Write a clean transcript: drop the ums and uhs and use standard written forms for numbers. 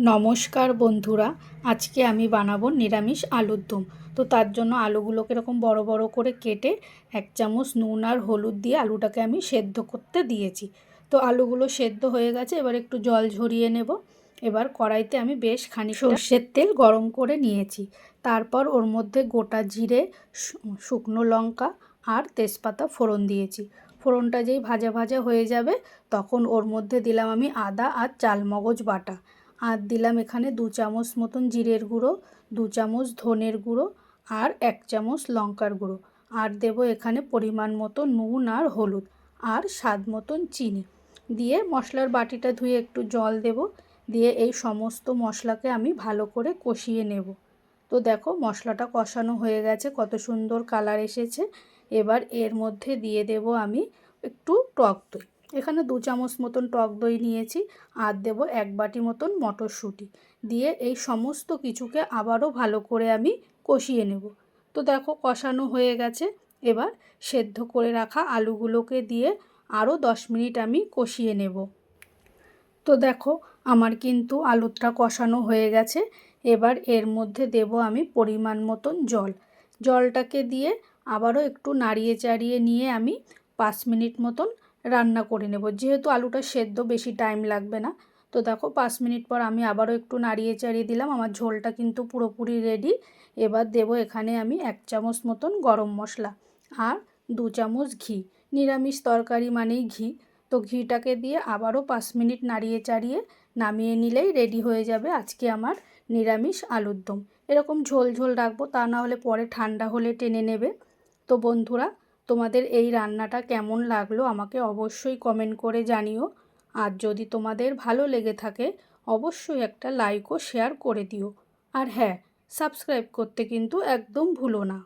নমস্কার বন্ধুরা, আজকে আমি বানাবো নিরামিষ আলুর দম। তো তার জন্য আলুগুলোকে এরকম বড় বড় করে কেটে 1 চামচ নুন আর হলুদ দিয়ে আলুটাকে আমি সেদ্ধ করতে দিয়েছি। তো আলুগুলো সেদ্ধ হয়ে গেছে, এবার একটু জল ঝরিয়ে নেব। এবার কড়াইতে আমি বেশ খানিকটা সর্ষের তেল গরম করে নিয়েছি। তারপর ওর মধ্যে গোটা জিরে, শুকনো লঙ্কা আর তেজপাতা ফোড়ন দিয়েছি। ফোড়নটা যেই ভাজা ভাজা হয়ে যাবে তখন ওর মধ্যে দিলাম আমি আদা আর চালমগজ বাটা। আর দিলাম এখানে 2 চামচ মতন জিরের গুঁড়ো, 2 চামচ ধনের গুঁড়ো আর 1 চামচ লঙ্কার গুঁড়ো। আর দেব এখানে পরিমাণ মতো নুন আর হলুদ আর স্বাদ মতন চিনি দিয়ে মশলার বাটিটা ধুয়ে একটু জল দেব। দিয়ে এই সমস্ত মশলাকে আমি ভালো করে কষিয়ে নেব। তো দেখো মশলাটা কষানো হয়ে গেছে, কত সুন্দর কালার এসেছে। এবার এর মধ্যে দিয়ে দেব আমি একটু টক দই। এখানে 2 চামচ মতন টক দই নিয়েছি। আর দেব 1 বাটি মতন মটরশুঁটি দিয়ে এই সমস্ত কিছুকে আবারও ভালো করে আমি কষিয়ে নেব। তো দেখো কষানো হয়ে গেছে। এবার সেদ্ধ করে রাখা আলুগুলোকে দিয়ে আরও 10 মিনিট আমি কষিয়ে নেব। তো দেখো আমার কিন্তু আলুটা কষানো হয়ে গেছে। এবার এর মধ্যে দেব আমি পরিমাণ মতন জল। জলটাকে দিয়ে আবারও একটু নাড়িয়ে চাড়িয়ে নিয়ে আমি 5 মিনিট মতন রান্না করে নেব। যেহেতু আলুটা সেদ্ধ বেশি টাইম লাগবে না। তো দেখো 5 মিনিট পর আমি আবারও একটু নাড়িয়ে চাড়িয়ে দিলাম। আমার ঝোলটা কিন্তু পুরোপুরি রেডি। এবার দেব এখানে আমি 1 চামচ মতন গরম মশলা আর 2 চামচ ঘি। নিরামিষ তরকারি মানেই ঘি। তো ঘিটাকে দিয়ে আবারও 5 মিনিট নাড়িয়ে চাড়িয়ে নামিয়ে নিলেই রেডি হয়ে যাবে আজকে আমার নিরামিষ আলুর দম। এরকম ঝোল ঝোল রাখবো, তা না হলে পরে ঠান্ডা হলে টেনে নেবে। তো বন্ধুরা, তোমাদের এই রান্নাটা কেমন লাগলো আমাকে অবশ্যই কমেন্ট করে জানিও। আর যদি তোমাদের ভালো লেগে থাকে অবশ্যই একটা লাইক ও শেয়ার করে দিও। আর হ্যাঁ, সাবস্ক্রাইব করতে কিন্তু একদম ভুলো না।